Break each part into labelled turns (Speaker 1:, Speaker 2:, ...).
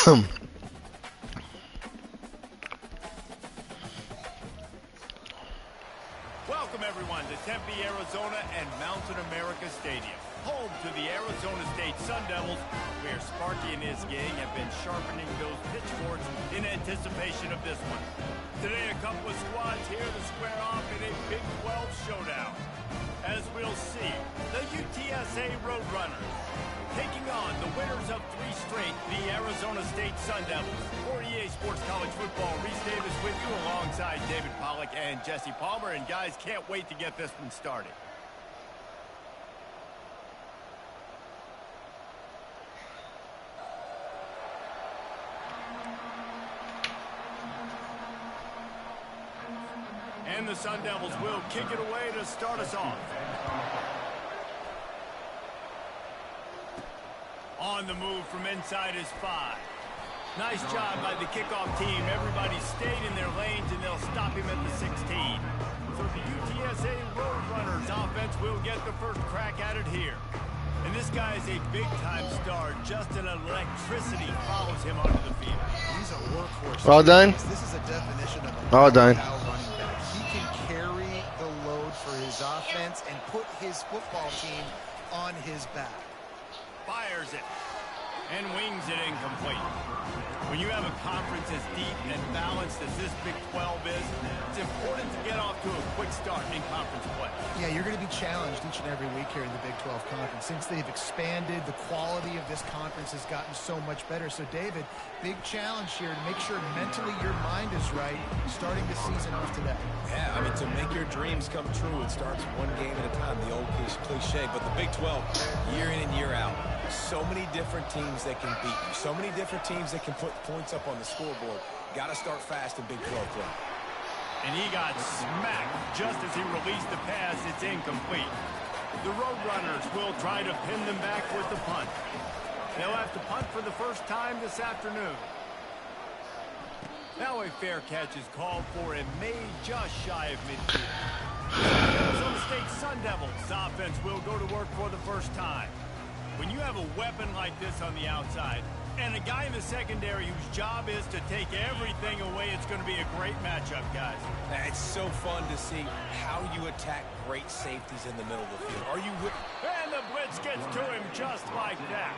Speaker 1: Welcome everyone to Tempe, Arizona and Mountain America Stadium, home to the Arizona State Sun Devils, where Sparky and his gang have been sharpening those pitchforks in anticipation of this one. Today, a couple of squads here to square off in a Big 12 showdown. As we'll see, the UTSA Roadrunners taking on the winners of 3 straight, the Arizona State Sun Devils. For EA Sports College Football, Reese Davis with you alongside David Pollack and Jesse Palmer. And guys, can't wait to get this one started. And the Sun Devils will kick it away to start us off. On the move from inside is 5. Nice job by the kickoff team. Everybody stayed in their lanes, and they'll stop him at the 16. So the UTSA Roadrunners offense will get the first crack at it here. And this guy is a big-time star. Just an electricity follows him onto the field.
Speaker 2: He's a workhorse.
Speaker 3: All done?
Speaker 2: This is a definition of a
Speaker 3: All done.
Speaker 2: running back. He can carry the load for his offense and put his football team on his back.
Speaker 1: Fires it and wings it incomplete. When you have a conference as deep and balanced as this Big 12 is, it's important to get off to a quick start in conference play.
Speaker 2: Yeah, you're going to be challenged each and every week here in the Big 12 Conference. Since they've expanded, the quality of this conference has gotten so much better. So, David, big challenge here to make sure mentally your mind is right starting the season off today.
Speaker 4: Yeah, I mean, to make your dreams come true, it starts one game at a time, the old cliche. But the Big 12, year in and year out, so many different teams that can beat you, so many different teams that can put points up on the scoreboard. Got to start fast in Big 12 play.
Speaker 1: And he got smacked just as he released the pass. It's incomplete. The Roadrunners will try to pin them back with the punt. They'll have to punt for the first time this afternoon. Now a fair catch is called for and made just shy of midfield. The Arizona State Sun Devils offense will go to work for the first time. When you have a weapon like this on the outside and a guy in the secondary whose job is to take everything away, it's going to be a great matchup, guys.
Speaker 4: It's so fun to see how you attack great safeties in the middle of the field. Are you with?
Speaker 1: And the blitz gets to him just like that.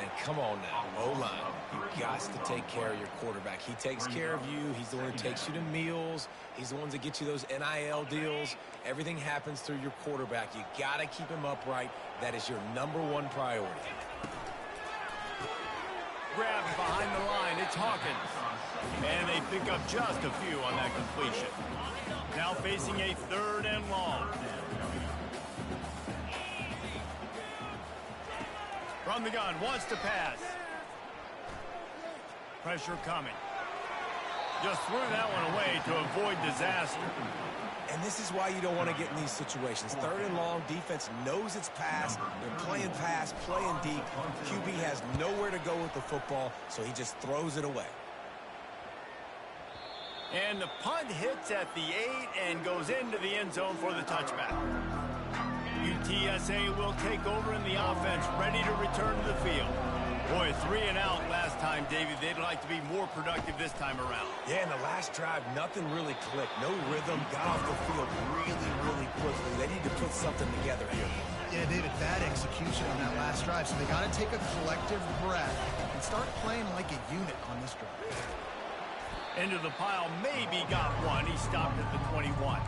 Speaker 4: And come on now, O-line, you got to take care of your quarterback. He takes care of you. He's the one who takes you to meals. He's the one that gets you those NIL deals. Everything happens through your quarterback. You got to keep him upright. That is your #1 priority.
Speaker 1: Grab behind the line. It's Hawkins. And they pick up just a few on that completion. Now facing a 3rd and long. From the gun, wants to pass. Pressure coming. Just threw that one away to avoid disaster.
Speaker 4: And this is why you don't want to get in these situations. 3rd and long, defense knows it's pass. They're playing pass, playing deep. QB has nowhere to go with the football, so he just throws it away.
Speaker 1: And the punt hits at the 8 and goes into the end zone for the touchback. UTSA will take over in the offense, ready to return to the field. Boy, 3 and out last time, Davey. They'd like to be more productive this time around.
Speaker 4: Yeah, in the last drive, nothing really clicked. No rhythm, got off the field really quickly. They need to put something together here.
Speaker 2: Yeah, David, bad execution on that last drive. So they got to take a collective breath and start playing like a unit on this drive.
Speaker 1: Into the pile, maybe got one. He stopped at the 21.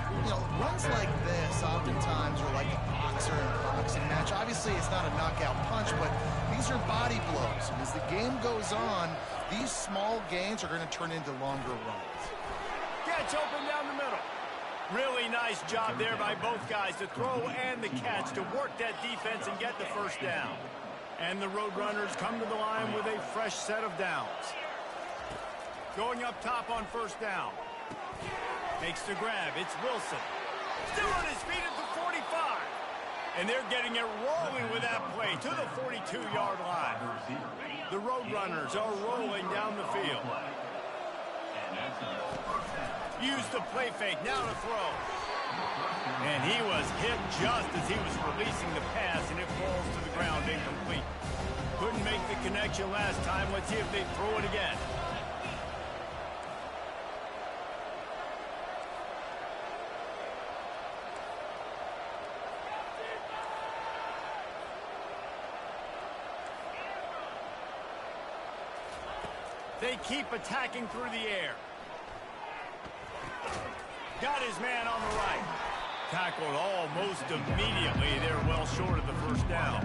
Speaker 2: You know, runs like this oftentimes are like a boxer in a boxing match. Obviously, it's not a knockout punch, but these are body blows. And as the game goes on, these small gains are going to turn into longer runs.
Speaker 1: Catch open down the middle. Really nice job there by both guys to throw and the catch to work that defense and get the first down. And the Roadrunners come to the line with a fresh set of downs. Going up top on 1st down. Makes the grab. It's Wilson. Still on his feet at the 45. And they're getting it rolling with that play to the 42-yard line. The Roadrunners are rolling down the field. Use the play fake. Now to throw. And he was hit just as he was releasing the pass, and it falls to the ground incomplete. Couldn't make the connection last time. Let's see if they throw it again. They keep attacking through the air. Got his man on the right. Tackled almost immediately. They're well short of the first down.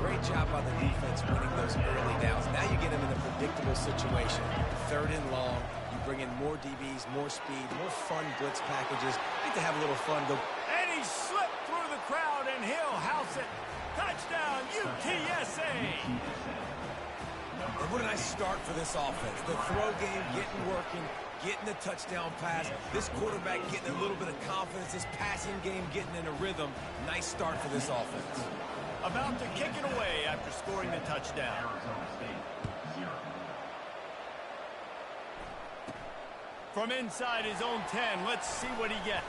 Speaker 4: Great job by the defense winning those early downs. Now you get them in a predictable situation. 3rd and long. You bring in more DBs, more speed, more fun blitz packages. You get to have a little fun.
Speaker 1: And he slipped through the crowd, and he'll house it. Touchdown, UTSA.
Speaker 4: And what a nice start for this offense. The throw game working, getting the touchdown pass. This quarterback getting a little bit of confidence. This passing game getting in a rhythm. Nice start for this offense.
Speaker 1: About to kick it away after scoring the touchdown. From inside his own 10, let's see what he gets.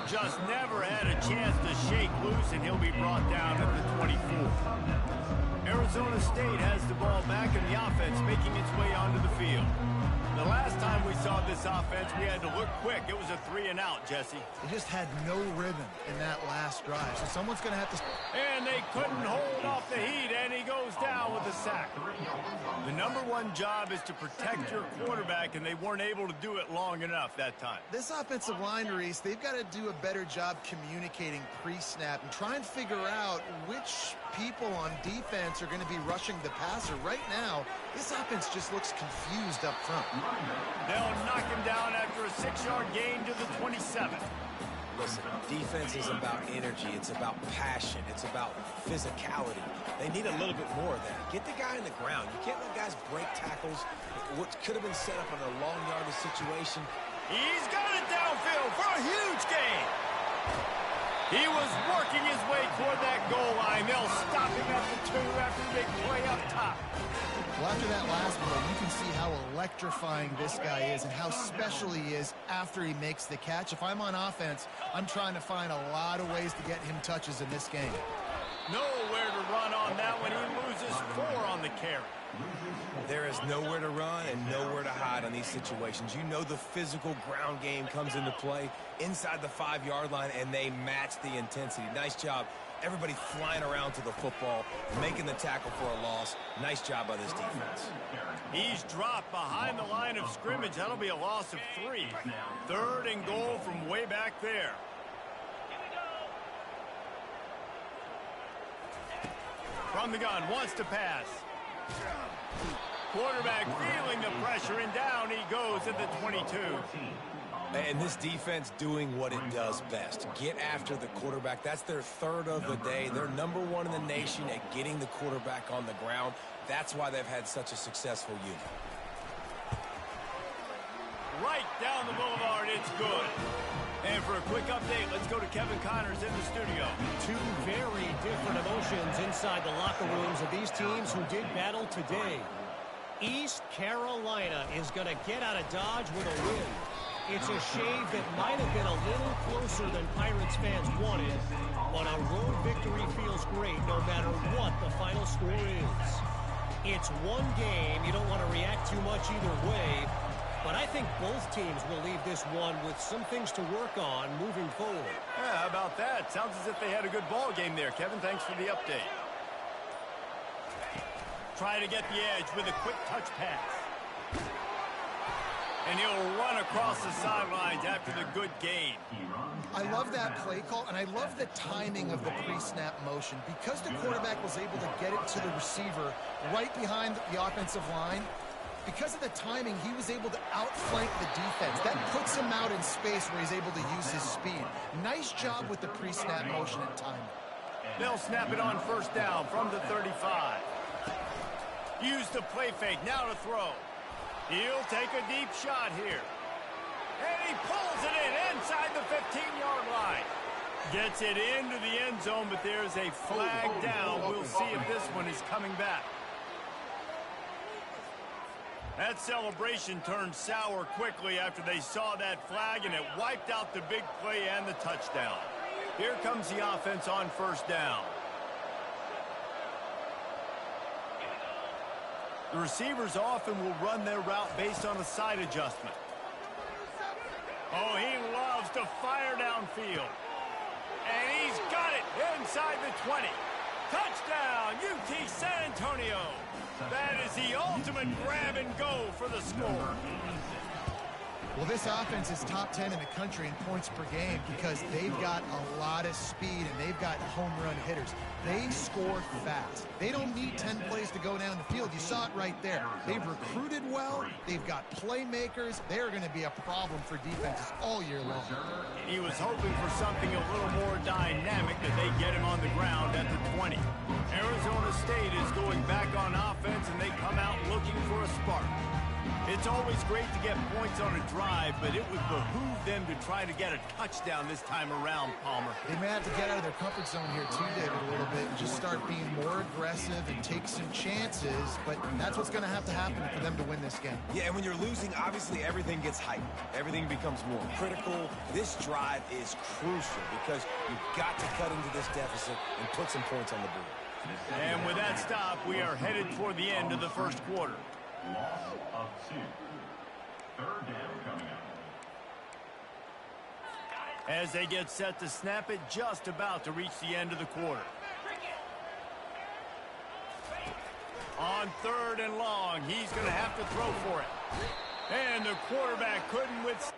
Speaker 1: Just never had a chance to shake loose, and he'll be brought down at the 24. Arizona State has the ball back, and the offense making its way onto the field. The last time we saw this offense, we had to look quick. It was a 3-and-out, Jesse.
Speaker 2: They just had no rhythm in that last drive, so someone's going to have to...
Speaker 1: And they couldn't hold off the heat, and he goes down with a sack. The #1 job is to protect your quarterback, and they weren't able to do it long enough that time.
Speaker 2: This offensive line, Reese, they've got to do a better job communicating pre-snap and try and figure out which people on defense are going to be rushing the passer. Right now, this offense just looks confused up front.
Speaker 1: They'll knock him down after a 6-yard gain to the 27.
Speaker 4: Listen, defense is about energy. It's about passion. It's about physicality. They need a little bit more of that. Get the guy on the ground. You can't let guys break tackles. What could have been set up on a long yardage situation.
Speaker 1: He's got it downfield for a huge gain. He was working his way toward that goal line. They'll stop him at the 2 after the big play up top.
Speaker 2: Well, after that last play, you can see how electrifying this guy is and how special he is after he makes the catch. If I'm on offense, I'm trying to find a lot of ways to get him touches in this game.
Speaker 1: Nowhere to run on that one. He loses 4 on the carry.
Speaker 4: There is nowhere to run and nowhere to hide on these situations. You know the physical ground game comes into play inside the 5-yard line, and they match the intensity. Nice job. Everybody flying around to the football, making the tackle for a loss. Nice job by this defense.
Speaker 1: He's dropped behind the line of scrimmage. That'll be a loss of 3. 3rd and goal from way back there. From the gun, wants to pass. Quarterback feeling the pressure, and down he goes at the 22.
Speaker 4: And this defense doing what it does best. Get after the quarterback. That's their 3rd of the day. They're #1 in the nation at getting the quarterback on the ground. That's why they've had such a successful unit.
Speaker 1: Right down the boulevard, it's good. And for a quick update, let's go to Kevin Connors in the studio.
Speaker 3: 2 very different emotions inside the locker rooms of these teams who did battle today. East Carolina is going to get out of Dodge with a win. It's a shave that might have been a little closer than Pirates fans wanted, but a road victory feels great no matter what the final score is. It's one game. You don't want to react too much either way, but I think both teams will leave this one with some things to work on moving forward.
Speaker 1: Yeah, how about that? Sounds as if they had a good ball game there, Kevin. Thanks for the update. Try to get the edge with a quick touch pass. And he'll run across the sidelines after the good gain.
Speaker 2: I love that play call, and I love the timing of the pre-snap motion. Because the quarterback was able to get it to the receiver right behind the offensive line, because of the timing, he was able to outflank the defense. That puts him out in space where he's able to use his speed. Nice job with the pre-snap motion and timing.
Speaker 1: They'll snap it on 1st down from the 35. Use the play fake, now to throw. He'll take a deep shot here. And he pulls it in inside the 15-yard line. Gets it into the end zone, but there's a flag down. We'll see if this one is coming back. That celebration turned sour quickly after they saw that flag, and it wiped out the big play and the touchdown. Here comes the offense on 1st down. The receivers often will run their route based on a side adjustment. Oh, he loves to fire downfield. And he's got it inside the 20. Touchdown, UT San Antonio. That is the ultimate grab and go for the score.
Speaker 2: Well, this offense is top 10 in the country in points per game because they've got a lot of speed and they've got home run hitters. They score fast. They don't need 10 plays to go down the field. You saw it right there. They've recruited well. They've got playmakers. They're going to be a problem for defenses all year long.
Speaker 1: He was hoping for something a little more dynamic, that they get him on the ground at the 20. Arizona State is going back on offense, and they come out looking for a spark. It's always great to get points on a drive, but it would behoove them to try to get a touchdown this time around, Palmer.
Speaker 2: They may have to get out of their comfort zone here too, David, a little bit and just start being more aggressive and take some chances, but that's what's going to happen for them to win this game.
Speaker 4: Yeah, and when you're losing, obviously everything gets heightened. Everything becomes more critical. This drive is crucial because you've got to cut into this deficit and put some points on the board.
Speaker 1: And with that stop, we are headed toward the end of the first quarter.
Speaker 5: Loss of 2. Third down coming up.
Speaker 1: As they get set to snap it, just about to reach the end of the quarter. On 3rd and long, he's going to have to throw for it. And the quarterback couldn't withstand.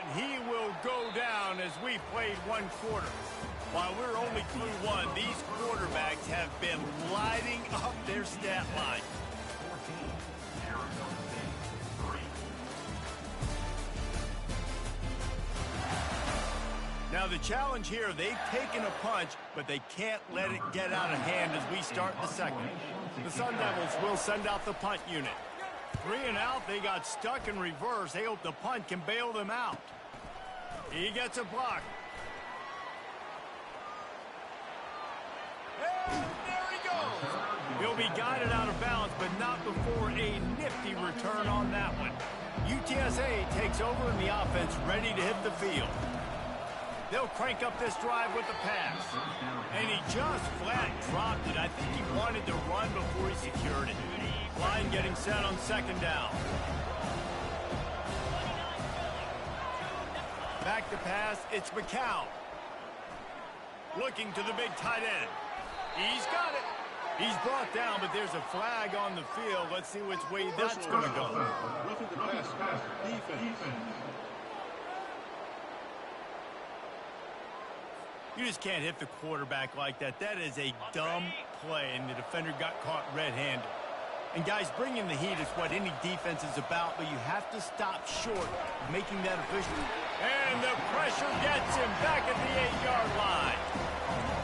Speaker 1: And he will go down as we played one quarter. While we're only through one, these quarterbacks have been lighting up their stat line.
Speaker 5: 14, Arizona State 3.
Speaker 1: Now the challenge here, they've taken a punch, but they can't let it get out of hand as we start the second. The Sun Devils will send out the punt unit. 3 and out, they got stuck in reverse. They hope the punt can bail them out. He gets a block. And there he goes. He'll be guided out of bounds, but not before a nifty return on that one. UTSA takes over in the offense, ready to hit the field. They'll crank up this drive with the pass. And he just flat dropped it. I think he wanted to run before he secured it. Line getting set on 2nd down. Back to pass, it's McCown. Looking to the big tight end. He's got it. He's brought down, but there's a flag on the field. Let's see which way that's going to go.
Speaker 6: Roughing the pass. Defense.
Speaker 1: You just can't hit the quarterback like that. That is a dumb play, and the defender got caught red-handed. And, guys, bringing the heat is what any defense is about, but you have to stop short of making that efficient. And the pressure gets him back at the 8-yard line.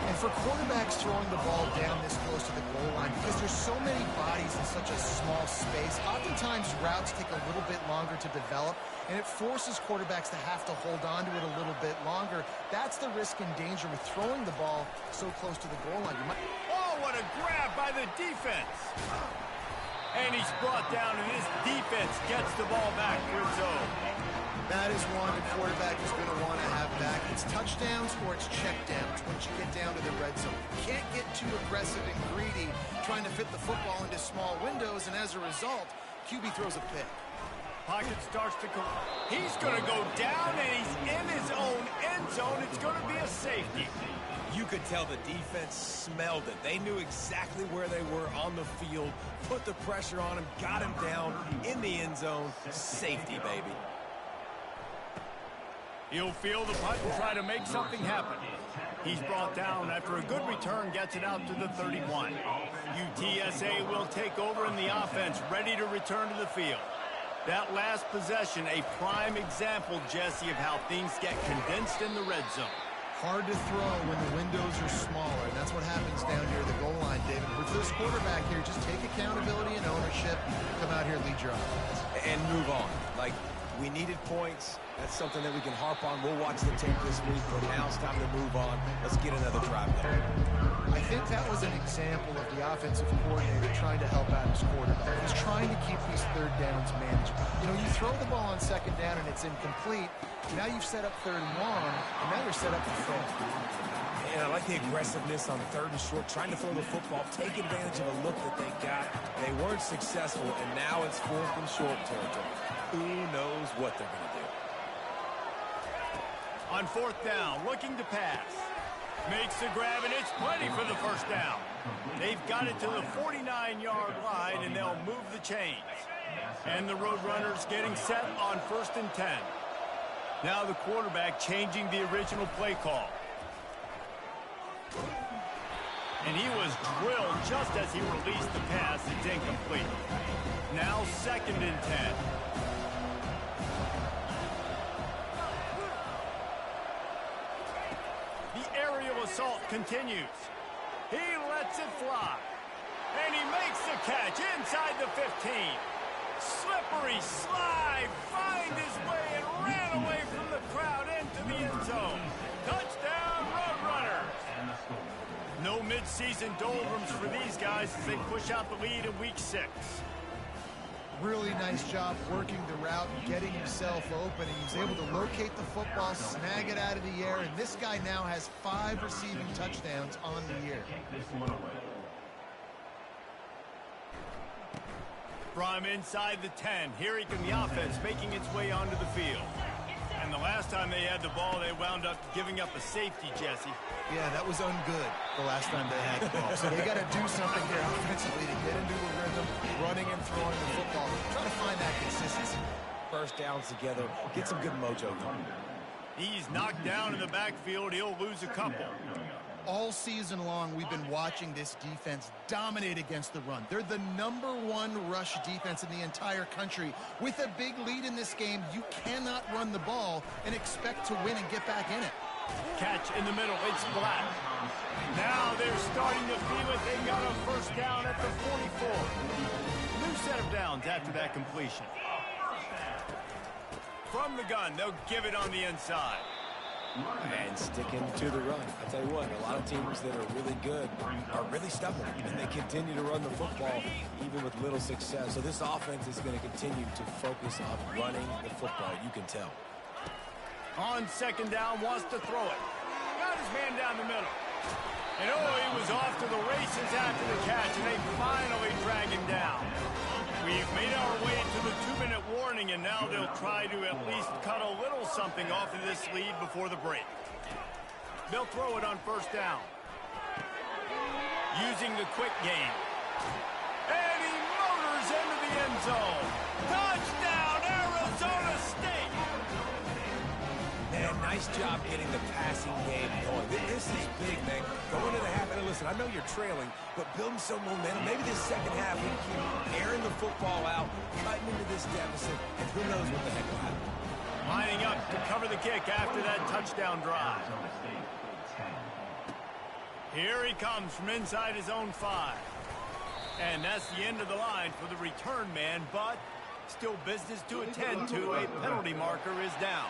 Speaker 2: And for quarterbacks throwing the ball down this close to the goal line, because there's so many bodies in such a small space, oftentimes routes take a little bit longer to develop, and it forces quarterbacks to have to hold on to it a little bit longer. That's the risk and danger with throwing the ball so close to the goal line.
Speaker 1: Oh, what a grab by the defense. And he's brought down, and this defense gets the ball back for its own.
Speaker 2: That is one the quarterback is going to want to have back. It's touchdowns or it's checkdowns once you get down to the red zone. You can't get too aggressive and greedy trying to fit the football into small windows, and as a result, QB throws a pick.
Speaker 1: Pocket starts to go. He's going to go down, and he's in his own end zone. It's going to be a safety.
Speaker 4: You could tell the defense smelled it. They knew exactly where they were on the field, put the pressure on him, got him down in the end zone. Safety, baby.
Speaker 1: He'll field the punt and try to make something happen. He's brought down after a good return, gets it out to the 31. UTSA will take over in the offense, ready to return to the field. That last possession, a prime example, Jesse, of how things get condensed in the red zone.
Speaker 2: Hard to throw when the windows are smaller, and that's what happens down here at the goal line, David. With this quarterback here, just take accountability and ownership, come out here, lead your offense.
Speaker 4: And move on. Like, we needed points. That's something that we can harp on. We'll watch the tape this week, but now it's time to move on. Let's get another drive going.
Speaker 2: I think that was an example of the offensive coordinator trying to help out his quarterback. He's trying to keep these third downs manageable. You know, you throw the ball on second down and it's incomplete. Now you've set up third and long, and now you're set up for third.
Speaker 4: And I like the aggressiveness on third and short, trying to throw the football, take advantage of a look that they got. They weren't successful, and now it's fourth and short territory. Who knows what they're going to do?
Speaker 1: On fourth down, looking to pass. Makes the grab, and it's plenty for the first down. They've got it to the 49-yard line, and they'll move the chains. And the Roadrunners getting set on 1st and 10. Now the quarterback changing the original play call. And he was drilled just as he released the pass. It's incomplete. Now 2nd and 10. Assault continues. He lets it fly. And he makes the catch inside the 15. Slippery slide, find his way and ran away from the crowd into the end zone. Touchdown, Roadrunners. No mid-season doldrums for these guys as they push out the lead in week 6.
Speaker 2: Really nice job working the route and getting himself open. He was able to locate the football, snag it out of the air, and this guy now has 5 receiving touchdowns on the year.
Speaker 1: From inside the 10, here he comes, the offense making its way onto the field. And the last time they had the ball, they wound up giving up a safety, Jesse.
Speaker 2: Yeah, that was ungood the last time they had the ball. So they got to do something here offensively to get into a rhythm, running and throwing the football, trying to find that consistency.
Speaker 4: First downs together, get some good mojo going.
Speaker 1: He's knocked down in the backfield. He'll lose a couple.
Speaker 2: All season long, we've been watching this defense dominate against the run. They're the #1 rush defense in the entire country. With a big lead in this game, you cannot run the ball and expect to win and get back in it.
Speaker 1: Catch in the middle. It's flat. Now they're starting to feel it. They got a first down at the 44. New set of downs after that completion. From the gun, they'll give it on the inside.
Speaker 4: And sticking to the run. I tell you what, a lot of teams that are really good are really stubborn, and they continue to run the football even with little success. So this offense is going to continue to focus on running the football. You can tell.
Speaker 1: On 2nd down, wants to throw it. Got his man down the middle. And oh, he was off to the races after the catch, and they finally drag him down. We've made our way to the 2-minute warning, and now they'll try to at least cut a little something off of this lead before the break. They'll throw it on 1st down. Using the quick game. And he motors into the end zone. Touchdown, Arizona State!
Speaker 4: Man, nice job getting the passing game going. This is big, man. Going to the half, and listen, I know you're trailing, but building some momentum. Maybe this second half, we keep airing the football out, cutting into this deficit, and who knows what the heck will happen.
Speaker 1: Lining up to cover the kick after that touchdown drive. Here he comes from inside his own 5. And that's the end of the line for the return man, but still business to attend to. A penalty marker is down.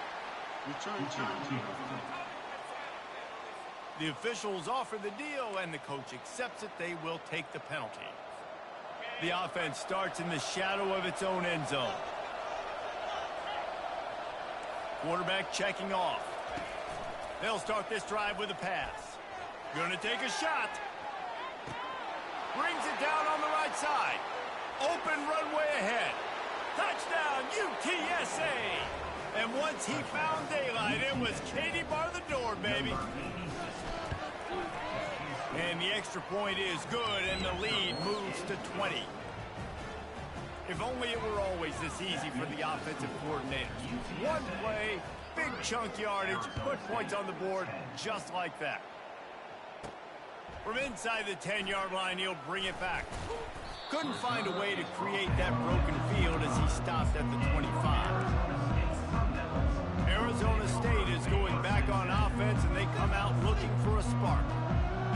Speaker 6: Return team.
Speaker 1: The officials offer the deal, and the coach accepts it. They will take the penalty. The offense starts in the shadow of its own end zone. Quarterback checking off. They'll start this drive with a pass. Going to take a shot. Brings it down on the right side. Open runway ahead. Touchdown, UTSA. And once he found daylight, it was Katie bar the door, baby. And the extra point is good, and the lead moves to 20. If only it were always this easy for the offensive coordinators. One play, big chunk yardage, put points on the board just like that. From inside the 10-yard line, he'll bring it back. Couldn't find a way to create that broken field as he stopped at the 25. Arizona State is going back on offense, and they come out looking for a spark.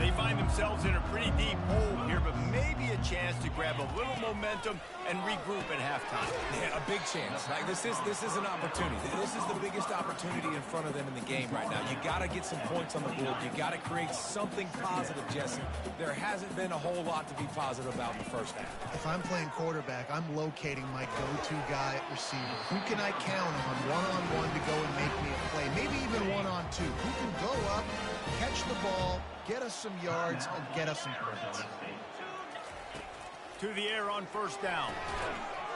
Speaker 1: They find themselves in a pretty deep hole here, but maybe a chance to grab a little momentum and regroup at halftime.
Speaker 4: Yeah, a big chance. Like this is an opportunity. This is the biggest opportunity in front of them in the game right now. You got to get some points on the board. You got to create something positive, Jesse. There hasn't been a whole lot to be positive about in the first half.
Speaker 2: If I'm playing quarterback, I'm locating my go-to guy at receiver. Who can I count on one-on-one to go and make me a play? Maybe even one-on-two. Who can go up, catch the ball, get us some yards, and get us some points.
Speaker 1: To the air on first down.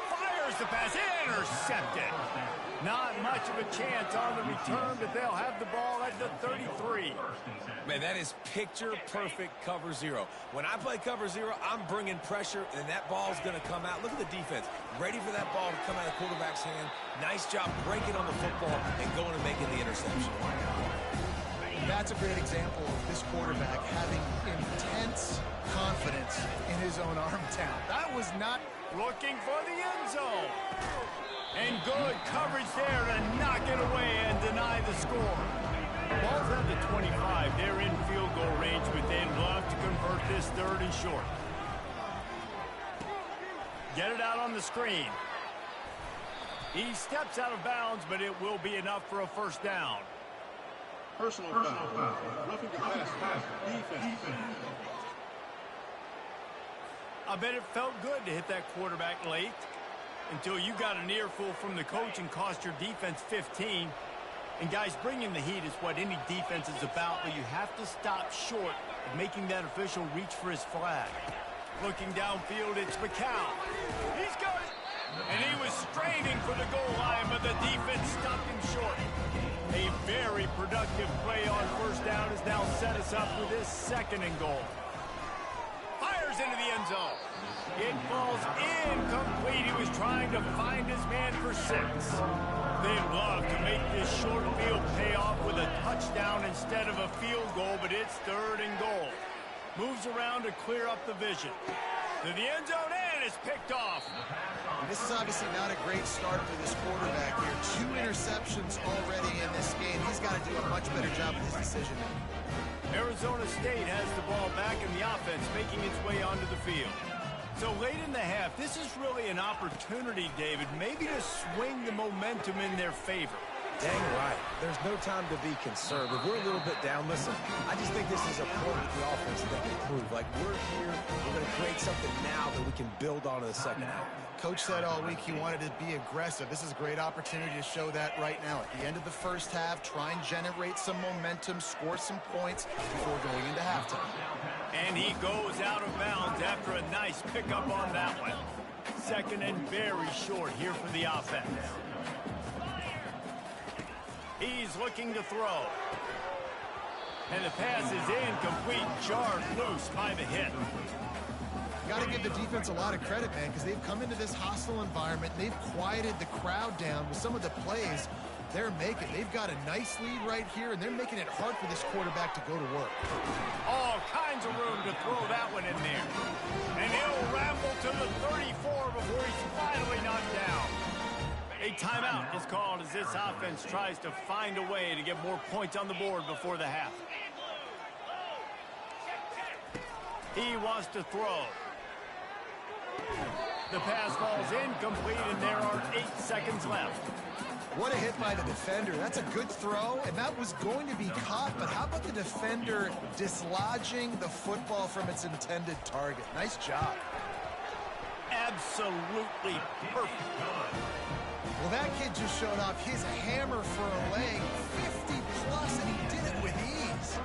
Speaker 1: Fires the pass. Intercepted. Not much of a chance on the return, but they'll have the ball at the 33.
Speaker 4: Man, that is picture-perfect cover zero. When I play cover zero, I'm bringing pressure, and that ball's going to come out. Look at the defense. Ready for that ball to come out of the quarterback's hand. Nice job breaking on the football and going and making the interception.
Speaker 2: That's a great example of this quarterback having intense confidence in his own arm talent. That was not
Speaker 1: looking for the end zone. And good coverage there to knock it away and deny the score. Ball's at the 25. They're in field goal range, but they'd love to convert this third and short. Get it out on the screen. He steps out of bounds, but it will be enough for a first down.
Speaker 6: Personal foul. Roughing the pass. Defense.
Speaker 1: I bet it felt good to hit that quarterback late until you got an earful from the coach and cost your defense 15. And guys, bringing the heat is what any defense is about, but you have to stop short of making that official reach for his flag. Looking downfield, it's McCown. He's got it. And he was straining for the goal line, but the defense stopped him short. A very productive play on first down has now set us up with this second and goal. Fires into the end zone. It falls incomplete. He was trying to find his man for 6. They'd love to make this short field pay off with a touchdown instead of a field goal, but it's third and goal. Moves around to clear up the vision. To the end zone, and it's picked off.
Speaker 2: This is obviously not a great start for this quarterback here. 2 interceptions already in this game. He's got to do a much better job with his decision-making.
Speaker 1: Arizona State has the ball back in the offense, making its way onto the field. So late in the half, this is really an opportunity, David, maybe to swing the momentum in their favor.
Speaker 4: Dang right. There's no time to be concerned. If we're a little bit down, listen, I just think this is a point of the offense that can prove. Like, we're here, we're going to create something now that we can build on in the second half.
Speaker 2: Coach said all week he wanted to be aggressive. This is a great opportunity to show that right now. At the end of the first half, try and generate some momentum, score some points before going into halftime.
Speaker 1: And he goes out of bounds after a nice pickup on that one. Second and very short here for the offense. He's looking to throw. And the pass is incomplete, jarred loose by the hit.
Speaker 2: Got to give the defense a lot of credit, man, because they've come into this hostile environment. They've quieted the crowd down with some of the plays they're making. They've got a nice lead right here, and they're making it hard for this quarterback to go to work.
Speaker 1: All kinds of room to throw that one in there. And he'll ramble to the 34 before he's finally knocked down. A timeout is called as this offense tries to find a way to get more points on the board before the half. He wants to throw. The pass falls incomplete, and there are 8 seconds left.
Speaker 2: What a hit by the defender. That's a good throw, and that was going to be caught, but how about the defender dislodging the football from its intended target? Nice job.
Speaker 1: Absolutely perfect.
Speaker 2: Well, that kid just showed off his hammer for a leg, 50 plus, and he did it with ease.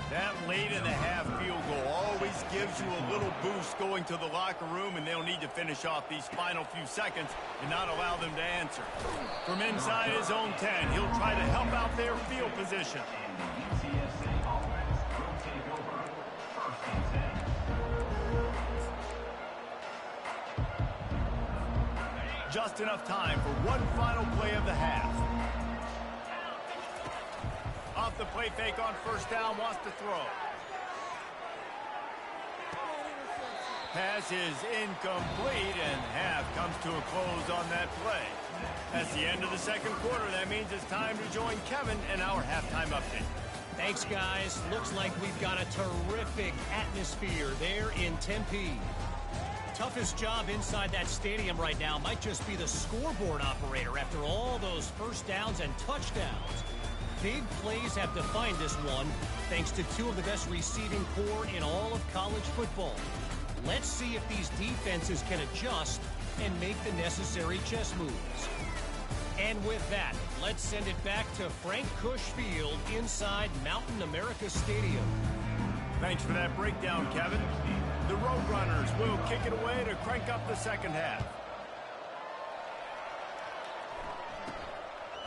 Speaker 1: That late in the half field goal always gives you a little boost going to the locker room, and they'll need to finish off these final few seconds and not allow them to answer. From inside his own 10, he'll try to help out their field position.
Speaker 5: And the UTSA offense will take over. 1st and 10.
Speaker 1: Just enough time for one final play of the half. Off the play fake on 1st down, wants to throw. Pass is incomplete, and half comes to a close on that play. That's the end of the 2nd quarter. That means it's time to join Kevin in our halftime update.
Speaker 3: Thanks, guys. Looks like we've got a terrific atmosphere there in Tempe. Toughest job inside that stadium right now might just be the scoreboard operator after all those 1st downs and touchdowns. Big plays have defined this one, thanks to 2 of the best receiving corps in all of college football. Let's see if these defenses can adjust and make the necessary chess moves. And with that, let's send it back to Frank Cush Field inside Mountain America Stadium.
Speaker 1: Thanks for that breakdown, Kevin. The Roadrunners will kick it away to crank up the 2nd half.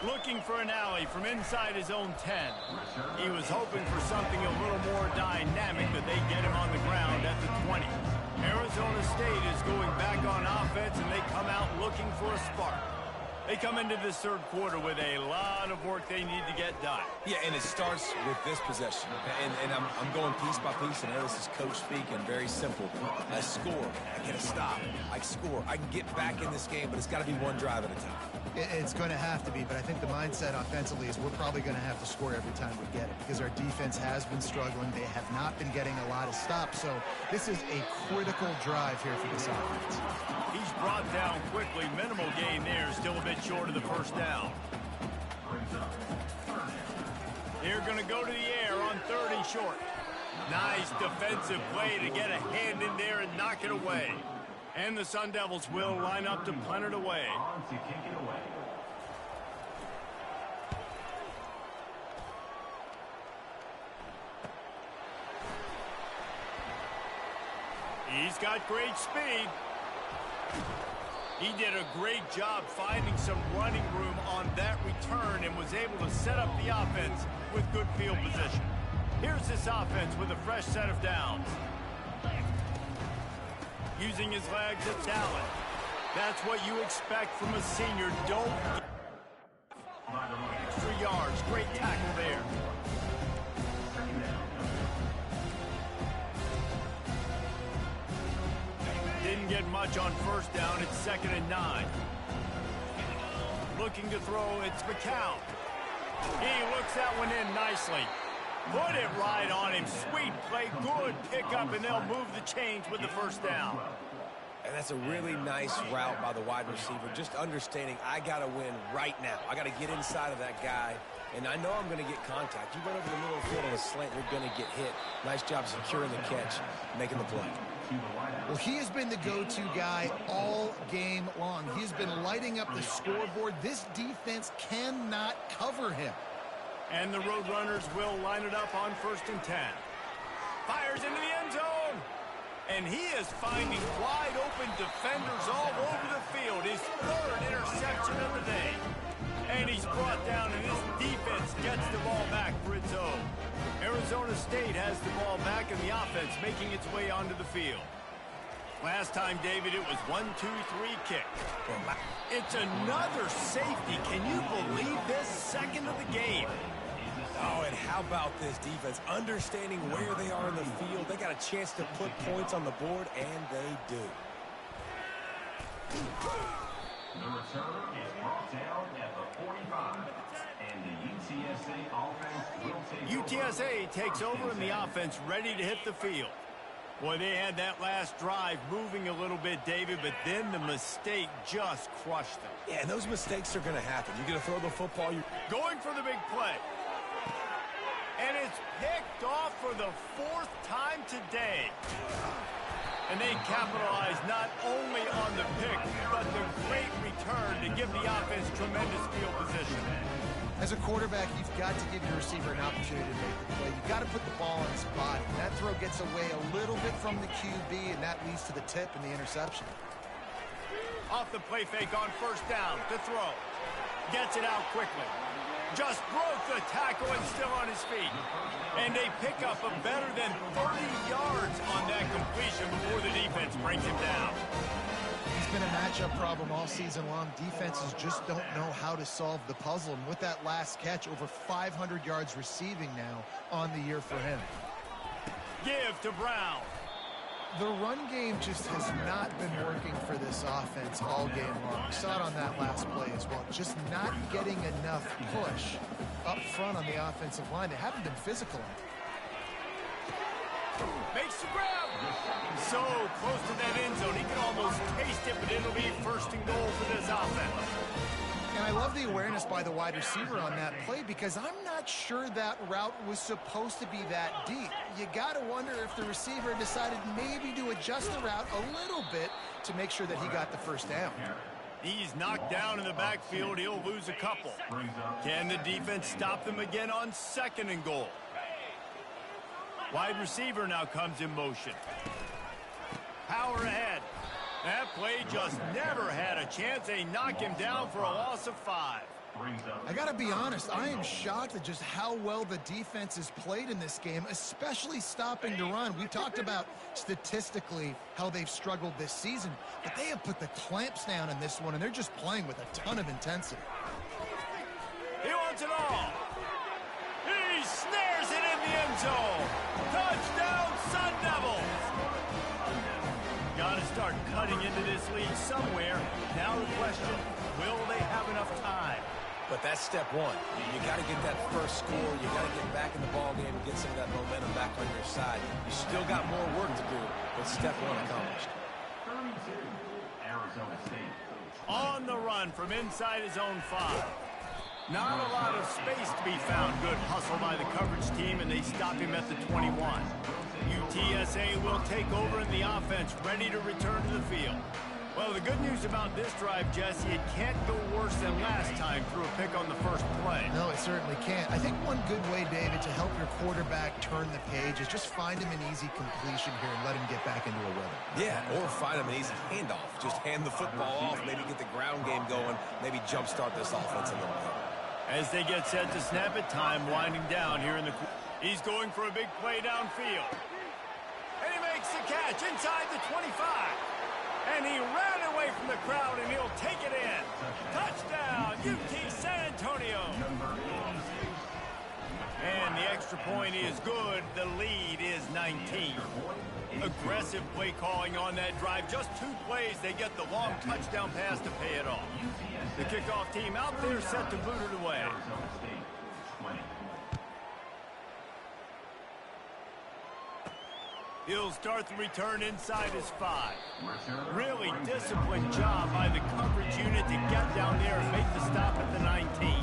Speaker 1: Looking for an alley from inside his own 10. He was hoping for something a little more dynamic, but they get him on the ground at the 20. Arizona State is going back on offense, and they come out looking for a spark. They come into this 3rd quarter with a lot of work they need to get done.
Speaker 4: Yeah, and it starts with this possession. And I'm going piece by piece, and I know this is coach speak and very simple. I score. I get a stop. I score. I can get back in this game, but it's got to be one drive at a time.
Speaker 2: It's going to have to be, but I think the mindset offensively is we're probably going to have to score every time we get it because our defense has been struggling. They have not been getting a lot of stops, so this is a critical drive here for this offense.
Speaker 1: He's brought down quickly. Minimal gain there. Still a bit short of the 1st down. They're going to go to the air on 3rd and short. Nice defensive play to get a hand in there and knock it away. And the Sun Devils will line up to punt it away.
Speaker 5: On to kick it away.
Speaker 1: He's got great speed. He did a great job finding some running room on that return and was able to set up the offense with good field position. Here's this offense with a fresh set of downs. Using his legs, it's Allen. That's what you expect from a senior. Don't get extra yards. Great tackle there. Didn't get much on 1st down. It's 2nd and 9. Looking to throw, it's McCown. He looks that one in nicely. Put it right on him. Sweet play, good pickup, and they'll move the chains with the 1st down.
Speaker 4: And that's a really nice route by the wide receiver. Just understanding I got to win right now. I got to get inside of that guy, and I know I'm going to get contact. You run over the middle of the field on a slant, you're going to get hit. Nice job securing the catch, making the play.
Speaker 2: Well, he has been the go-to guy all game long. He's been lighting up the scoreboard. This defense cannot cover him.
Speaker 1: And the Roadrunners will line it up on 1st and 10. Fires into the end zone. And he is finding wide open defenders all over the field. His 3rd interception of the day. And he's brought down, and this defense gets the ball back for its own. Arizona State has the ball back, and the offense making its way onto the field. Last time, David, it was 1-2-3 kick. It's another safety. Can you believe this? 2nd of the game.
Speaker 4: Oh, and how about this defense? Understanding where they are in the field. They got a chance to put points on the board, and they do.
Speaker 5: The return is brought down at the 45. And the
Speaker 1: UTSA takes over in the offense, ready to hit the field. Boy, they had that last drive moving a little bit, David, but then the mistake just crushed them.
Speaker 4: Yeah, and those mistakes are going to happen. You're going to throw the football.
Speaker 1: Going for the big play. And it's picked off for the 4th time today. And they capitalize not only on the pick, but the great return to give the offense tremendous field position.
Speaker 2: As a quarterback, you've got to give your receiver an opportunity to make the play. You've got to put the ball in his body. And that throw gets away a little bit from the QB, and that leads to the tip and the interception.
Speaker 1: Off the play fake on 1st down to throw. Gets it out quickly. Just broke the tackle and still on his feet. And they pick up a better than 30 yards on that completion before the defense brings him down.
Speaker 2: He's been a matchup problem all season long. Defenses just don't know how to solve the puzzle. And with that last catch, over 500 yards receiving now on the year for him.
Speaker 1: Give to Brown.
Speaker 2: The run game just has not been working for this offense all game long. We saw it on that last play as well. Just not getting enough push up front on the offensive line. They haven't been physical.
Speaker 1: Makes the grab. So close to that end zone. He can almost taste it, but it'll be 1st and goal for this offense.
Speaker 2: And I love the awareness by the wide receiver on that play because I'm not sure that route was supposed to be that deep. You got to wonder if the receiver decided maybe to adjust the route a little bit to make sure that he got the 1st down.
Speaker 1: He's knocked down in the backfield. He'll lose a couple. Can the defense stop them again on 2nd and goal? Wide receiver now comes in motion. Power ahead. That play just never had a chance. They knock him down for a loss of 5.
Speaker 2: I got to be honest, I am shocked at just how well the defense has played in this game, especially stopping the run. We talked about statistically how they've struggled this season, but they have put the clamps down in this one, and they're just playing with a ton of intensity.
Speaker 1: He wants it all. He snares it in the end zone. Touchdown, Sun Devils. Got to start cutting into this lead somewhere. Now the question, will they have enough time?
Speaker 4: But that's step one. You got to get that first score. You got to get back in the ball game and get some of that momentum back on your side. You still got more work to do, but step one accomplished.
Speaker 5: 32, Arizona State.
Speaker 1: On the run from inside his own 5. Not a lot of space to be found. Good hustle by the coverage team, and they stop him at the 21. UTSA will take over in the offense, ready to return to the field. Well, the good news about this drive, Jesse, it can't go worse than last time through a pick on the 1st play.
Speaker 2: No, it certainly can't. I think one good way, David, to help your quarterback turn the page is just find him an easy completion here and let him get back into a rhythm.
Speaker 4: Yeah, or find him an easy handoff. Just hand the football off, maybe get the ground game going, maybe jumpstart this offense a little bit.
Speaker 1: As they get set to snap it, time winding down here in the... He's going for a big play downfield. And he makes the catch inside the 25. And he ran away from the crowd, and he'll take it in. Touchdown, UT San Antonio. And the extra point is good. The lead is 19. Aggressive play calling on that drive. Just 2 plays, they get the long touchdown pass to pay it off. The kickoff team out there set to boot it away. He'll start the return inside his 5. Really disciplined job by the coverage unit to get down there and make the stop at the 19.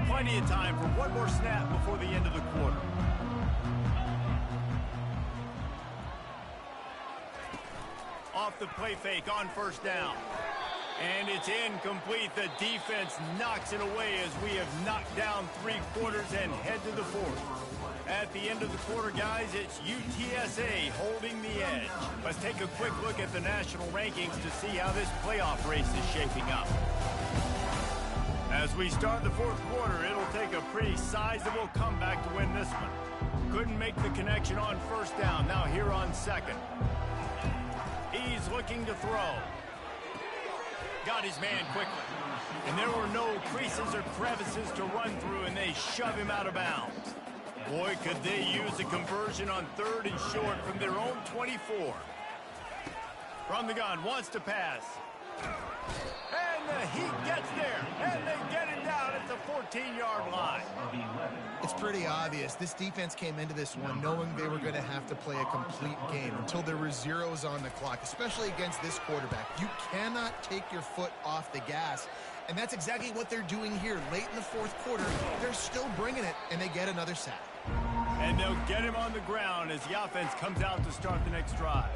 Speaker 1: Plenty of time for one more snap before the end of the quarter. Off the play fake on 1st down. And it's incomplete. The defense knocks it away as we have knocked down 3 quarters and head to the 4th. At the end of the quarter, guys, it's UTSA holding the edge. Let's take a quick look at the national rankings to see how this playoff race is shaping up. As we start the 4th quarter, it'll take a pretty sizable comeback to win this one. Couldn't make the connection on 1st down. Now here on 2nd. He's looking to throw. Got his man quickly. And there were no creases or crevices to run through, and they shove him out of bounds. Boy, could they use a conversion on 3rd and short from their own 24. From the gun, wants to pass. And the Heat gets there, and they get him down at the 14-yard line.
Speaker 2: It's pretty obvious. This defense came into this one knowing they were going to have to play a complete game until there were zeros on the clock, especially against this quarterback. You cannot take your foot off the gas, and that's exactly what they're doing here. Late in the fourth quarter, they're still bringing it, and they get another sack.
Speaker 1: And they'll get him on the ground as the offense comes out to start the next drive.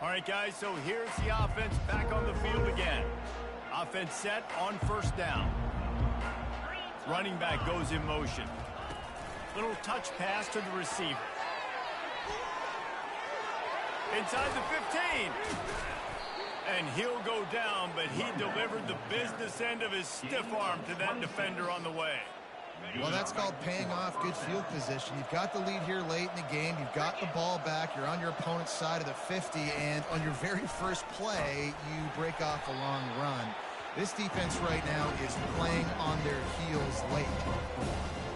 Speaker 1: All right, guys, so here's the offense back on the field again. Offense set on first down. Running back goes in motion. Little touch pass to the receiver. Inside the 15. And he'll go down, but he delivered the business end of his stiff arm to that defender on the way.
Speaker 2: Well, that's called paying off good field position. You've got the lead here late in the game. You've got the ball back. You're on your opponent's side of the 50, and on your very first play, you break off a long run. This defense right now is playing on their heels late.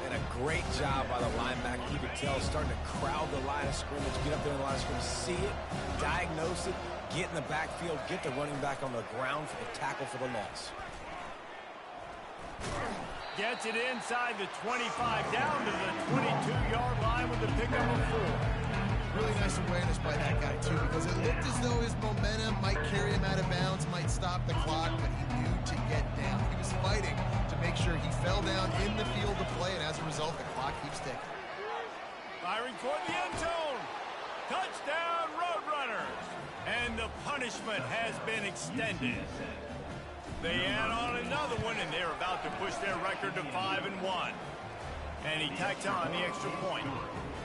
Speaker 4: And a great job by the linebacker. You could tell starting to crowd the line of scrimmage, get up there in the line of scrimmage, see it, diagnose it, get in the backfield, get the running back on the ground for the tackle for the loss.
Speaker 1: Gets it inside the 25, down to the 22-yard line with the pickup of 4.
Speaker 2: Really nice awareness by that guy, too, because it looked as though his momentum might carry him out of bounds, might stop the clock, but he knew to get down. He was fighting to make sure he fell down in the field to play, and as a result, the clock keeps ticking.
Speaker 1: Firing toward the end zone. Touchdown, Roadrunners. And the punishment has been extended. They add on another one, and they're about to push their record to 5-1. And he tacks on the extra point.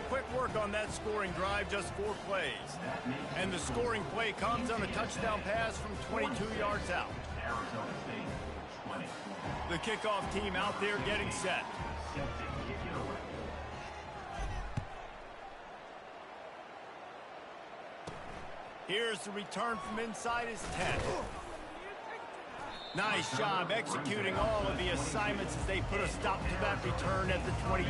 Speaker 1: Quick work on that scoring drive, just 4 plays. And the scoring play comes on a touchdown pass from 22 yards out. The kickoff team out there getting set. Here's the return from inside his 10. Nice job executing all of the assignments as they put a stop to that return at the 22.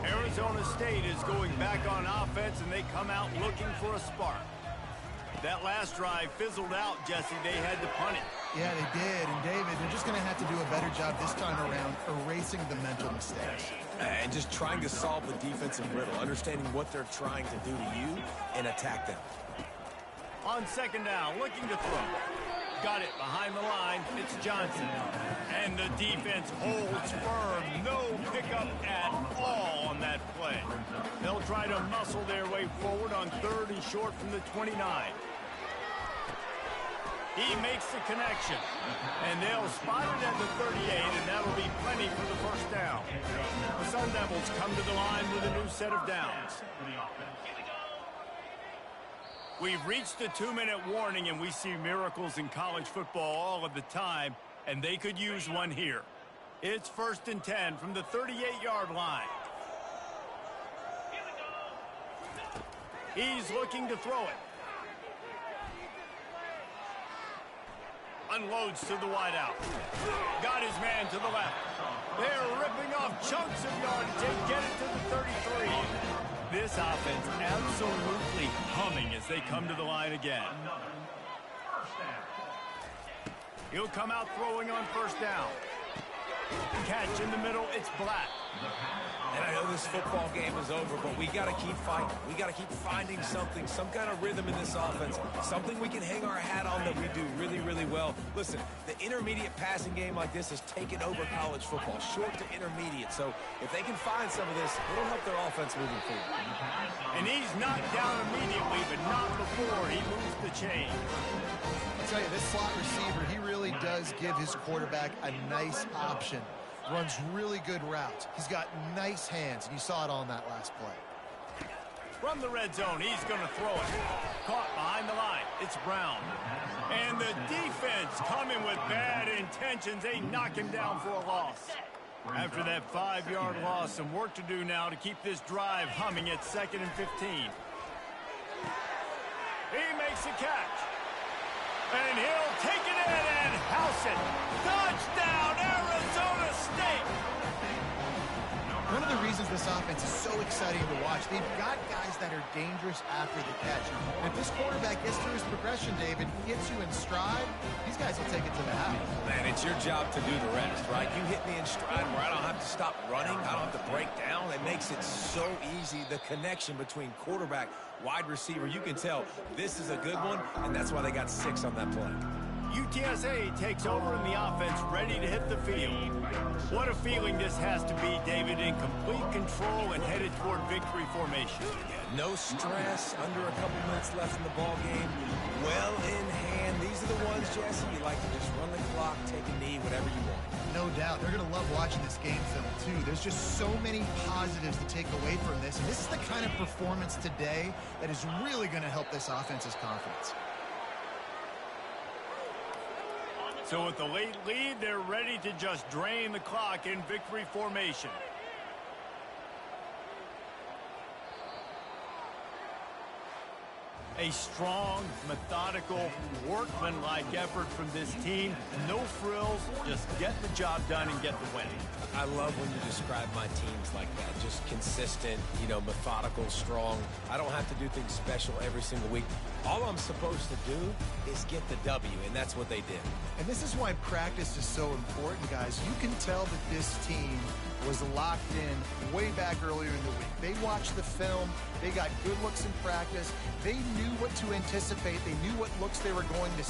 Speaker 1: Arizona State is going back on offense, and they come out looking for a spark. That last drive fizzled out, Jesse. They had to punt it.
Speaker 2: Yeah, they did. And, David, they're just going to have to do a better job this time around erasing the mental mistakes.
Speaker 4: And just trying to solve the defensive riddle, understanding what they're trying to do to you and attack them.
Speaker 1: On second down, looking to throw. Got it behind the line. It's Johnson. And the defense holds firm. No pickup at all on that play. They'll try to muscle their way forward on 3rd and short from the 29. He makes the connection. And they'll spot it at the 38, and that'll be plenty for the first down. The Sun Devils come to the line with a new set of downs. We've reached the 2-minute warning, and we see miracles in college football all of the time, and they could use one here. It's 1st and 10 from the 38-yard line. He's looking to throw it. Unloads to the wideout. Got his man to the left. They're ripping off chunks of yardage. They get it to the 33. This offense absolutely humming as they come to the line again. He'll come out throwing on first down. Catch in the middle, it's Black.
Speaker 4: And I know this football game is over, but we got to keep fighting. We got to keep finding something, some kind of rhythm in this offense, something we can hang our hat on that we do really, really well. Listen, the intermediate passing game like this has taken over college football, short to intermediate. So if they can find some of this, it'll help their offense moving forward.
Speaker 1: And he's knocked down immediately, but not before he moves the chain.
Speaker 2: I'll tell you, this slot receiver, he really does give his quarterback a nice option. Runs really good routes. He's got nice hands, and you saw it on that last play.
Speaker 1: From the red zone, he's going to throw it. Caught behind the line. It's Brown. And the defense coming with bad intentions. They knock him down for a loss. After that 5-yard loss, some work to do now to keep this drive humming at 2nd and 15. He makes a catch. And he'll take it in and house it. Touchdown, Arizona State!
Speaker 2: One of the reasons this offense is so exciting to watch, they've got guys that are dangerous after the catch. And if this quarterback gets through his progression, David, gets you in stride, these guys will take it to the house.
Speaker 4: Man, it's your job to do the rest, right? You hit me in stride where I don't have to stop running. I don't have to break down. It makes it so easy. The connection between quarterback, wide receiver, you can tell this is a good one, and that's why they got 6 on that play.
Speaker 1: UTSA takes over in the offense, ready to hit the field. What a feeling this has to be, David, in complete control and headed toward victory formation.
Speaker 4: Yeah, no stress, under a couple minutes left in the ball game. Well in hand. These are the ones, Jesse, you like to just run the clock, take a knee, whatever you want.
Speaker 2: No doubt. They're going to love watching this game film, too. There's just so many positives to take away from this. And this is the kind of performance today that is really going to help this offense's confidence.
Speaker 1: So with the late lead, they're ready to just drain the clock in victory formation. A strong, methodical, workmanlike effort from this team. No frills, just get the job done and get the win.
Speaker 4: I love when you describe my teams like that. Just consistent, methodical, strong. I don't have to do things special every single week. All I'm supposed to do is get the W, and that's what they did.
Speaker 2: And this is why practice is so important, guys. You can tell that this team was locked in way back earlier in the week. They watched the film. They got good looks in practice. They knew what to anticipate. They knew what looks they were going to